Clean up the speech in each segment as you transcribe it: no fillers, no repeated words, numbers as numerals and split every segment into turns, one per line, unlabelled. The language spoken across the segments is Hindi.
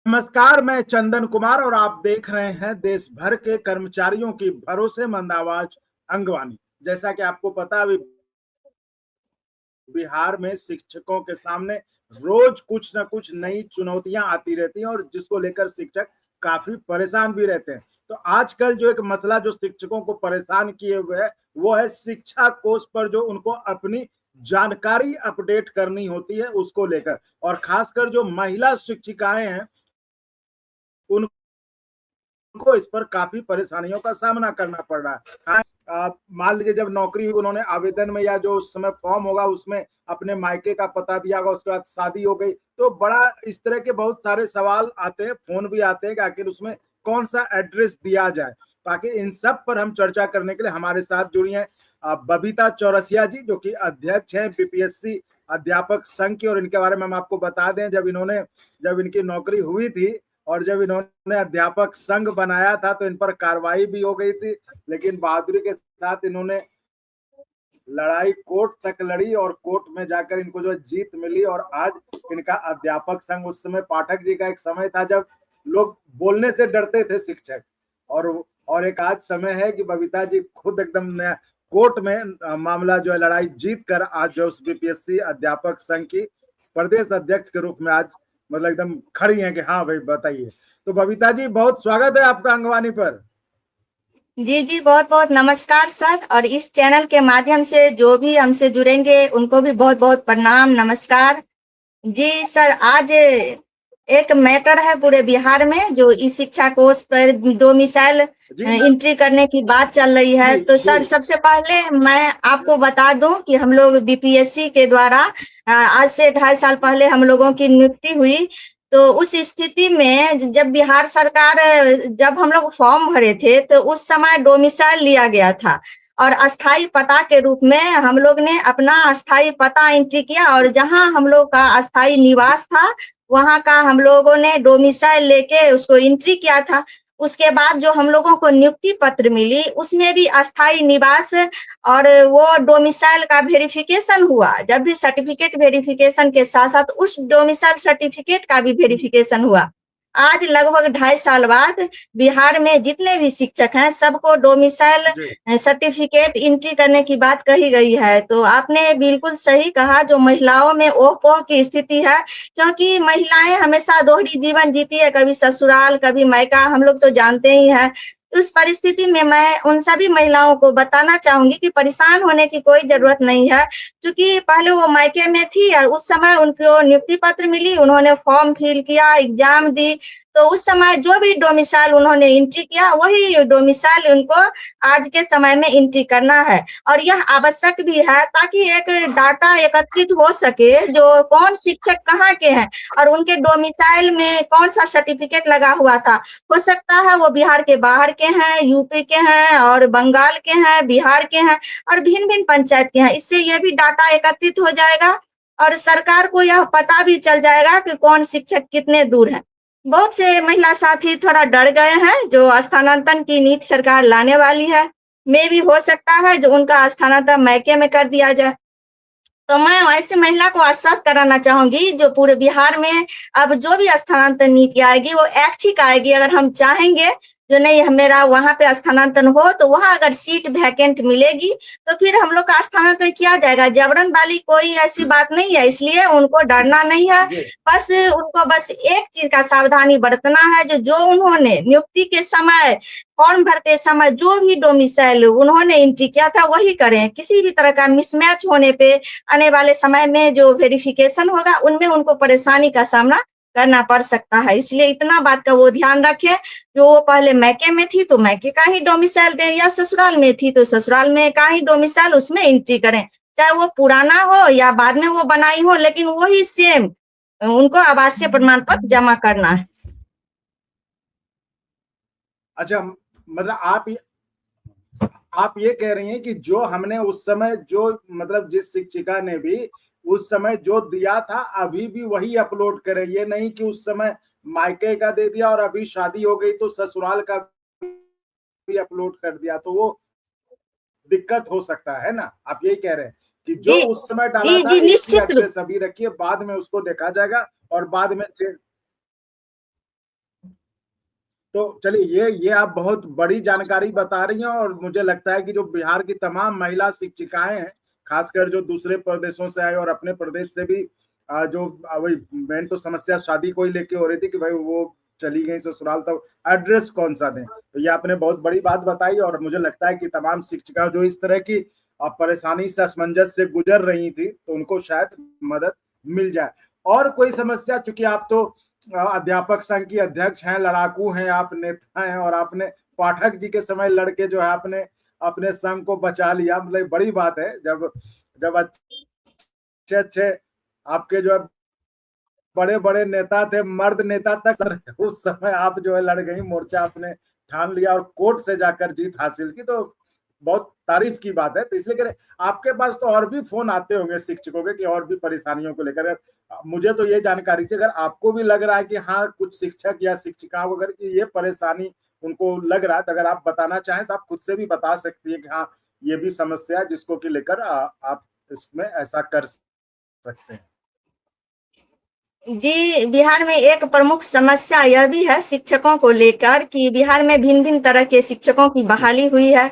नमस्कार, मैं चंदन कुमार और आप देख रहे हैं देश भर के कर्मचारियों की भरोसेमंद आवाज अंगवानी। जैसा कि आपको पता, अभी बिहार में शिक्षकों के सामने रोज कुछ ना कुछ नई चुनौतियां आती रहती हैं और जिसको लेकर शिक्षक काफी परेशान भी रहते हैं। तो आजकल जो एक मसला जो शिक्षकों को परेशान किए हुए है वो है शिक्षा कोष पर जो उनको अपनी जानकारी अपडेट करनी होती है उसको लेकर, और खासकर जो महिला शिक्षिकाएं हैं उन को इस पर काफी परेशानियों का सामना करना पड़ रहा है। मान लीजिए जब नौकरी उन्होंने आवेदन में या जो उस समय फॉर्म होगा उसमें अपने मायके का पता दिया होगा, उसके बाद शादी हो गई तो बड़ा इस तरह के बहुत सारे सवाल आते हैं, फोन भी आते हैं कि आखिर उसमें कौन सा एड्रेस दिया जाए। ताकि इन सब पर हम चर्चा करने के लिए हमारे साथ जुड़ी हैं बबीता चौरसिया जी, जो कि अध्यक्ष हैं बीपीएससी अध्यापक संघ की। और इनके बारे में हम आपको बता दें, जब इनकी नौकरी हुई थी और जब इन्होंने अध्यापक संघ बनाया था तो इन पर कार्रवाई भी हो गई थी, लेकिन बहादुरी के साथ इन्होंने लड़ाई कोर्ट तक लड़ी और कोर्ट में जाकर इनको जो जीत मिली। और आज इनका अध्यापक संघ, उस समय पाठक जी का एक समय था जब लोग बोलने से डरते थे शिक्षक, और एक आज समय है कि बबीता जी खुद एकदम कोर्ट में मामला जो है लड़ाई जीत कर आज जो उस बीपीएससी अध्यापक संघ की प्रदेश अध्यक्ष के रूप में आज मतलब एकदम खड़ी हैं कि हाँ भाई बताइए। तो बबीता जी, बहुत स्वागत है आपका अंगवानी पर।
जी जी, बहुत बहुत नमस्कार सर। और इस चैनल के माध्यम से जो भी हमसे जुड़ेंगे उनको भी बहुत बहुत प्रणाम, नमस्कार। जी सर, आज एक मैटर है पूरे बिहार में जो ई शिक्षा कोष पर डोमिसाइल एंट्री करने की बात चल रही है। तो सर सबसे पहले मैं आपको बता दूं कि हम लोग बीपीएससी के द्वारा आज से 2.5 साल पहले हम लोगों की नियुक्ति हुई। तो उस स्थिति में जब बिहार सरकार, जब हम लोग फॉर्म भरे थे तो उस समय डोमिसाइल लिया गया था और अस्थाई पता के रूप में हम लोग ने अपना अस्थाई पता एंट्री किया और जहां हम लोग का अस्थाई निवास था वहां का हम लोगों ने डोमिसाइल लेके उसको एंट्री किया था। उसके बाद जो हम लोगों को नियुक्ति पत्र मिली उसमें भी अस्थाई निवास और वो डोमिसाइल का वेरिफिकेशन हुआ। जब भी सर्टिफिकेट वेरिफिकेशन के साथ साथ उस डोमिसाइल सर्टिफिकेट का भी वेरिफिकेशन हुआ। आज लगभग 2.5 साल बाद बिहार में जितने भी शिक्षक हैं सबको डोमिसाइल सर्टिफिकेट एंट्री करने की बात कही गई है। तो आपने बिल्कुल सही कहा, जो महिलाओं में ओह पोह की स्थिति है, क्योंकि महिलाएं हमेशा दोहरी जीवन जीती है, कभी ससुराल कभी मायका, हम लोग तो जानते ही हैं। उस परिस्थिति में मैं उन सभी महिलाओं को बताना चाहूंगी कि परेशान होने की कोई जरूरत नहीं है, क्योंकि पहले वो मायके में थी और उस समय उनको नियुक्ति पत्र मिली, उन्होंने फॉर्म फिल किया, एग्जाम दी, तो उस समय जो भी डोमिसाइल उन्होंने एंट्री किया वही डोमिसाइल उनको आज के समय में एंट्री करना है। और यह आवश्यक भी है ताकि एक डाटा एकत्रित हो सके जो कौन शिक्षक कहाँ के हैं और उनके डोमिसाइल में कौन सा सर्टिफिकेट लगा हुआ था। हो सकता है वो बिहार के बाहर के हैं, यूपी के हैं और बंगाल के हैं, बिहार के हैं और भिन्न भिन्न पंचायत के हैं। इससे यह भी डाटा एकत्रित हो जाएगा और सरकार को यह पता भी चल जाएगा कि कौन शिक्षक कितने दूर है। बहुत से महिला साथी थोड़ा डर गए हैं, जो स्थानांतरण की नीति सरकार लाने वाली है, में भी हो सकता है जो उनका स्थानांतरण मायके में कर दिया जाए। तो मैं ऐसे महिला को आश्वस्त कराना चाहूंगी जो पूरे बिहार में अब जो भी स्थानांतरण नीति आएगी वो ऐच्छिक आएगी। अगर हम चाहेंगे जो नहीं मेरा वहां पे स्थानांतरण हो तो वहां अगर सीट वैकेंट मिलेगी तो फिर हम लोग का स्थानांतरण किया जाएगा। जबरन वाली कोई ऐसी बात नहीं है, इसलिए उनको डरना नहीं है। बस उनको बस एक चीज का सावधानी बरतना है, जो उन्होंने नियुक्ति के समय फॉर्म भरते समय जो भी डोमिसाइल उन्होंने एंट्री किया था वही करें। किसी भी तरह का मिसमैच होने पे आने वाले समय में जो वेरिफिकेशन होगा उनमें उनको परेशानी का सामना करना पड़ सकता है। इसलिए इतना बात का वो ध्यान रखें, जो वो पहले मायके में थी तो मायके का ही डोमिसाइल दें या ससुराल में थी तो ससुराल में का ही डोमिसाइल उसमें एंट्री करें, चाहे वो पुराना हो या बाद में वो बनाई हो, लेकिन वही सेम उनको आवासीय प्रमाण पत्र जमा करना है।
अच्छा, मतलब आप ये कह रही हैं कि जो हमने उस समय जो मतलब जिस शिक्षिका ने भी उस समय जो दिया था अभी भी वही अपलोड करे, ये नहीं कि उस समय मायके का दे दिया और अभी शादी हो गई तो ससुराल का भी अपलोड कर दिया, तो वो दिक्कत हो सकता है ना। आप यही कह रहे हैं कि जो
जी
उस समय डाला
जी
था
जी,
एक ही
निश्चित रूप।
एड्रेस अभी रखिए, बाद में उसको देखा जाएगा और बाद में तो चलिए ये आप बहुत बड़ी जानकारी बता रही हैं, और मुझे लगता है कि जो बिहार की तमाम महिला शिक्षिकाएं हैं, खासकर जो दूसरे प्रदेशों से आए और अपने प्रदेश से भी, जो वही मेन तो समस्या शादी को ही लेके हो रही थी कि भाई वो चली गई ससुराल, तब एड्रेस कौन सा दें। तो ये आपने बहुत बड़ी बात बताई, और मुझे लगता है कि तमाम शिक्षिका जो इस तरह की परेशानी से, असमंजस से गुजर रही थी, तो उनको शायद मदद मिल जाए। और कोई समस्या, चूंकि आप तो अध्यापक संघ की अध्यक्ष हैं, लड़ाकू हैं, आप नेता हैं, और आपने पाठक जी के समय लड़के जो है आपने अपने संघ को बचा लिया, मतलब बड़ी बात है। जब जब अच्छे अच्छे आपके जो है बड़े बड़े नेता थे, मर्द नेता तक, उस समय आप जो है लड़ गई, मोर्चा आपने ठान लिया और कोर्ट से जाकर जीत हासिल की, तो बहुत तारीफ की बात है। तो इसलिए कह आपके पास तो और भी फोन आते होंगे शिक्षकों के कि और भी परेशानियों को लेकर। मुझे तो ये जानकारी थी, अगर आपको भी लग रहा है कि हाँ कुछ शिक्षक या शिक्षिकाओं अगर ये परेशानी उनको लग रहा है, तो अगर आप बताना चाहें तो आप खुद से भी बता सकती है कि हाँ ये भी समस्या है जिसको कि लेकर आप इसमें ऐसा कर सकते हैं।
जी, बिहार में एक प्रमुख समस्या यह भी है शिक्षकों को लेकर कि बिहार में भिन्न-भिन्न तरह के शिक्षकों की बहाली हुई है।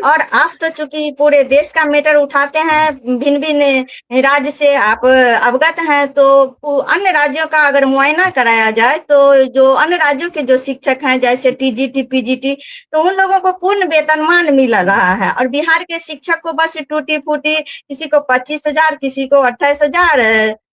और आप तो चूँकि पूरे देश का मैटर उठाते हैं, भिन्न-भिन्न राज्य से आप अवगत हैं, तो अन्य राज्यों का अगर मुआयना कराया जाए, तो जो अन्य राज्यों के जो शिक्षक हैं, जैसे टीजीटी, पीजीटी, तो उन लोगों को पूर्ण वेतनमान मिल रहा है, और बिहार के शिक्षक को बस टूटी-फूटी, किसी को 25,000, किसी को 28,000,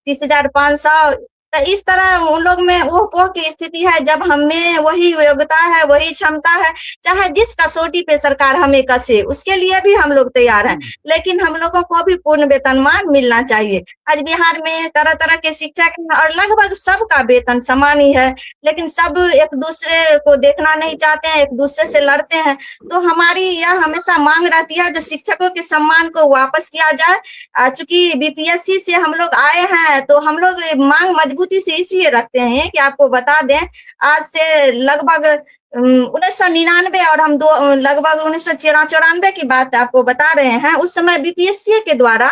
30,500, तो इस तरह उन लोग में वो की स्थिति है। जब हमें वही योग्यता है, वही क्षमता है, चाहे जिस कसौटी पे सरकार हमें कसे, उसके लिए भी हम लोग तैयार हैं, लेकिन हम लोगों को भी पूर्ण वेतनमान मिलना चाहिए। आज बिहार में तरह-तरह के शिक्षक हैं और लगभग सबका वेतन समान ही है, लेकिन सब एक दूसरे को देखना नहीं चाहते हैं, एक दूसरे से लड़ते हैं। तो हमारी यह हमेशा मांग रहती है, जो शिक्षकों के सम्मान को वापस किया जाए। चूंकि बीपीएससी से हम लोग आए हैं, तो हम लोग मांग मजबूती से इसलिए रखते हैं कि आपको बता दें, आज से लगभग 1999 और हम लगभग 1994 की बात आपको बता रहे हैं। उस समय बीपीएससी के द्वारा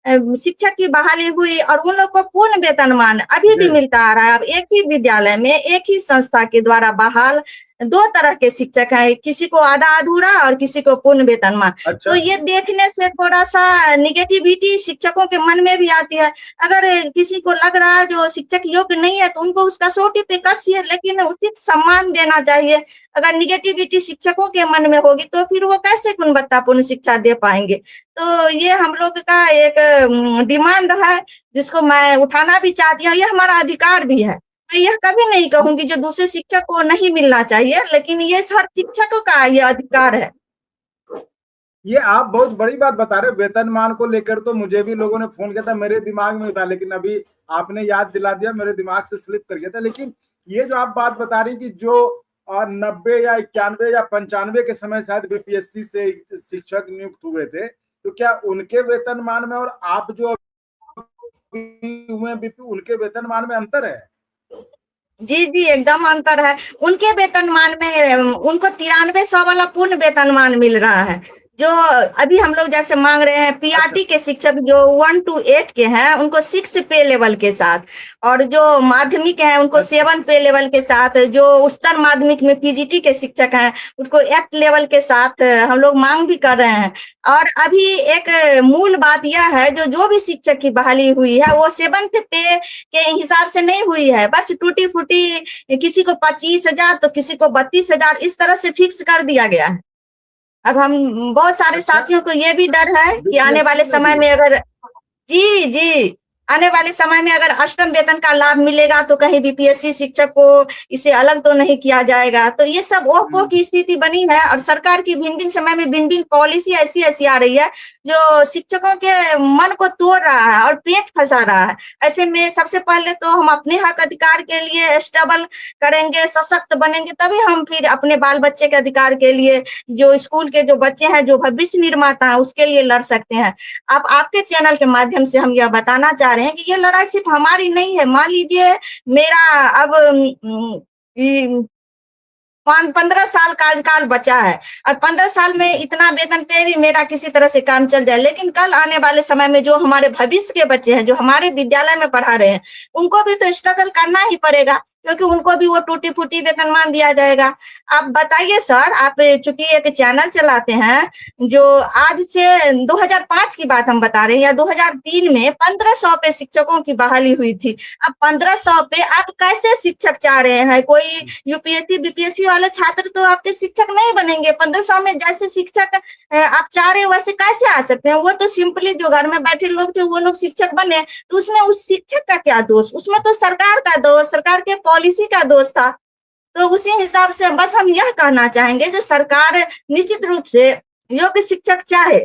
शिक्षक की बहाली हुई, और उन लोग को पूर्ण वेतनमान अभी भी मिलता आ रहा है। अब एक ही विद्यालय में, एक ही संस्था के द्वारा बहाल 2 तरह के शिक्षक हैं, किसी को आधा अधूरा और किसी को पूर्ण वेतनमान।
अच्छा।
तो ये देखने से थोड़ा-सा नेगेटिविटी शिक्षकों के मन में भी आती है। अगर किसी को लग रहा है जो शिक्षक योग्य नहीं है, तो उनको उस कसौटी पे कसिए, लेकिन उचित सम्मान देना चाहिए। अगर नेगेटिविटी शिक्षकों के मन में होगी, तो फिर वो कैसे गुणवत्तापूर्ण शिक्षा दे पाएँगे? तो ये हम लोग का एक डिमांड है, जिसको मैं उठाना भी चाहती हूँ, ये हमारा अधिकार भी है। मैं यह कभी नहीं कहूँगी जो दूसरे शिक्षक को नहीं मिलना चाहिए, लेकिन ये हर शिक्षकों का ये अधिकार है।
ये आप बहुत बड़ी बात बता रहे हो। वेतनमान को लेकर तो मुझे भी लोगों ने फोन किया था, मेरे दिमाग में था, लेकिन अभी आपने याद दिला दिया, मेरे दिमाग से स्लिप कर गया था। लेकिन ये जो आप बात बता रही कि जो 90 या 91 या 95 के समय शायद बीपीएससी से शिक्षक नियुक्त हुए थे, तो क्या उनके वेतनमान में और आप जो हुए उनके वेतनमान में अंतर है?
जी, जी, एकदम अंतर है। उनके वेतनमान में उनको 9300 वाला पूर्ण वेतनमान मिल रहा है। जो अभी हम लोग जैसे मांग रहे हैं पीआरटी के शिक्षक जो 1 to 8 के हैं, उनको 6 पे लेवल के साथ, और जो माध्यमिक हैं उनको 7 पे लेवल के साथ, जो उच्चतर माध्यमिक में पीजीटी के शिक्षक हैं उसको 8 लेवल के साथ हम लोग मांग भी कर रहे हैं। और अभी एक मूल बात यह है, जो भी शिक्षक की बहाली हुई है वो 7th पे के हिसाब से नहीं हुई है, बस टूटी-फूटी, किसी को 25,000 तो किसी को 32,000, इस तरह से फिक्स कर दिया गया है। अब हम बहुत सारे साथियों को ये भी डर है कि आने वाले समय में अगर जी, जी। आने वाले समय में अगर अष्टम वेतन का लाभ मिलेगा, तो कहीं बीपीएससी शिक्षक को इसे अलग तो नहीं किया जाएगा। तो ये सब ओह-पोह की स्थिति बनी है, और सरकार की भिन्न-भिन्न समय में भिन्न-भिन्न पॉलिसी ऐसी-ऐसी आ रही है, जो शिक्षकों के मन को तोड़ रहा है और पेच फँसा रहा है। ऐसे में सबसे पहले तो हम अपने हक अधिकार के लिए स्टेबल करेंगे, सशक्त बनेंगे, तभी हम फिर अपने बाल-बच्चे के अधिकार के लिए, जो स्कूल के जो बच्चे हैं, जो भविष्य निर्माता हैं, उसके लिए लड़ सकते हैं। आपके चैनल के माध्यम से हम यह बताना चाह रहे हैं कि ये लड़ाई सिर्फ हमारी नहीं है। मान लीजिए मेरा अब 15 साल कार्यकाल बचा है, और 15 साल में इतना वेतन पे भी मेरा किसी तरह से काम चल जाए, लेकिन कल आने वाले समय में जो हमारे भविष्य के बच्चे हैं, जो हमारे विद्यालय में पढ़ा रहे हैं, उनको भी तो स्ट्रगल करना ही पड़ेगा। क्योंकि उनको भी वो टूटी फूटी वेतनमान दिया जाएगा। आप बताइए सर, आप चूंकि एक चैनल चलाते हैं, जो आज से 2005 की बात हम बता रहे हैं, या 2003 में 1500 पे शिक्षकों की बहाली हुई थी। अब 1500 पे आप कैसे शिक्षक चाह रहे हैं? कोई यूपीएससी बीपीएससी वाले छात्र तो आपके शिक्षक नहीं बनेंगे। 1500 में जैसे शिक्षक आप चाह रहे हो वैसे कैसे आ सकते हैं? वो तो सिंपली जो घर में बैठे लोग थे वो लोग शिक्षक बने, तो उसमें उस शिक्षक का क्या दोष? उसमें तो सरकार का दोष, सरकार के पॉलिसी का दोष था। तो उसी हिसाब से बस हम यह कहना चाहेंगे, जो सरकार निश्चित रूप से योग्य शिक्षक चाहे,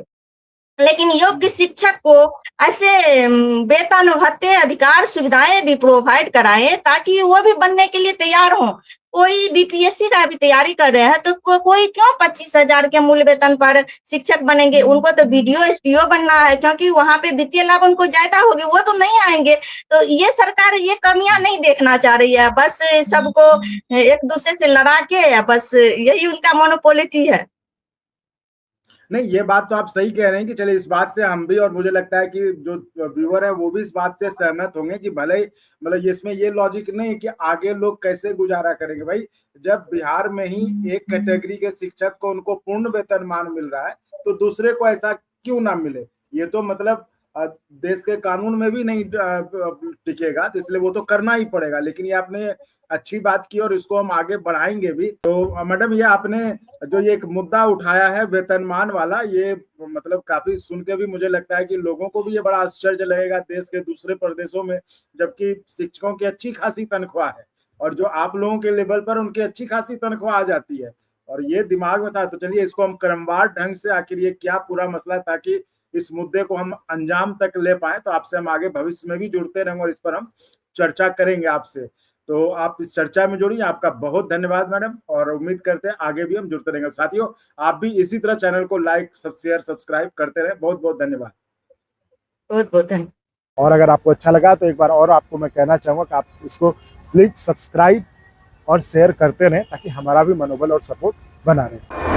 लेकिन योग्य शिक्षक को ऐसे वेतन भत्ते अधिकार सुविधाएं भी प्रोवाइड कराएं ताकि वो भी बनने के लिए तैयार हों। कोई बीपीएससी का भी तैयारी कर रहे हैं तो कोई क्यों 25,000 के मूल वेतन पर शिक्षक बनेंगे? उनको तो वीडियो एसडीओ बनना है, क्योंकि वहां पे वित्तीय लाभ उनको ज्यादा होगी, वो तो नहीं आएंगे। तो ये सरकार ये कमियां नहीं देखना चाह रही है, बस सबको एक दूसरे से लड़ा के बस यही उनका मोनोपोलिटी है।
नहीं, ये बात तो आप सही कह रहे हैं कि चलिए इस बात से हम भी, और मुझे लगता है कि जो व्यूअर है वो भी इस बात से सहमत होंगे कि भले ही मतलब इसमें ये लॉजिक नहीं कि आगे लोग कैसे गुजारा करेंगे। भाई जब बिहार में ही एक कैटेगरी के शिक्षक को उनको पूर्ण वेतनमान मिल रहा है तो दूसरे को ऐसा क्यों ना मिले? ये तो मतलब देश के कानून में भी नहीं टिकेगा, तो इसलिए वो तो करना ही पड़ेगा। लेकिन ये आपने अच्छी बात की और इसको हम आगे बढ़ाएंगे भी। तो मैडम, ये आपने जो ये एक मुद्दा उठाया है वेतनमान वाला, ये मतलब काफी सुन के भी मुझे लगता है कि लोगों को भी ये बड़ा आश्चर्य लगेगा देश के दूसरे प्रदेशों में, जबकि शिक्षकों की अच्छी खासी तनख्वाह है और जो आप लोगों के लेवल पर उनकी अच्छी खासी तनख्वाह आ जाती है। और ये दिमाग में था, तो चलिए इसको हम क्रमवार ढंग से आखिर ये क्या पूरा मसला है, ताकि इस मुद्दे को हम अंजाम तक ले पाए। तो आपसे हम आगे भविष्य में भी जुड़ते रहेंगे और इस पर हम चर्चा करेंगे आपसे। तो आप इस चर्चा में जुड़िए। आपका बहुत धन्यवाद मैडम, और उम्मीद करते हैं आगे भी हम जुड़ते रहेंगे। साथियों, आप भी इसी तरह चैनल को लाइक, शेयर, सब्सक्राइब करते रहें। बहुत बहुत धन्यवाद।
बहुत बहुत धन्यवाद।
और अगर आपको अच्छा लगा तो एक बार और आपको मैं कहना चाहूँगा कि आप इसको प्लीज सब्सक्राइब और शेयर करते रहें ताकि हमारा भी मनोबल और सपोर्ट बना रहे।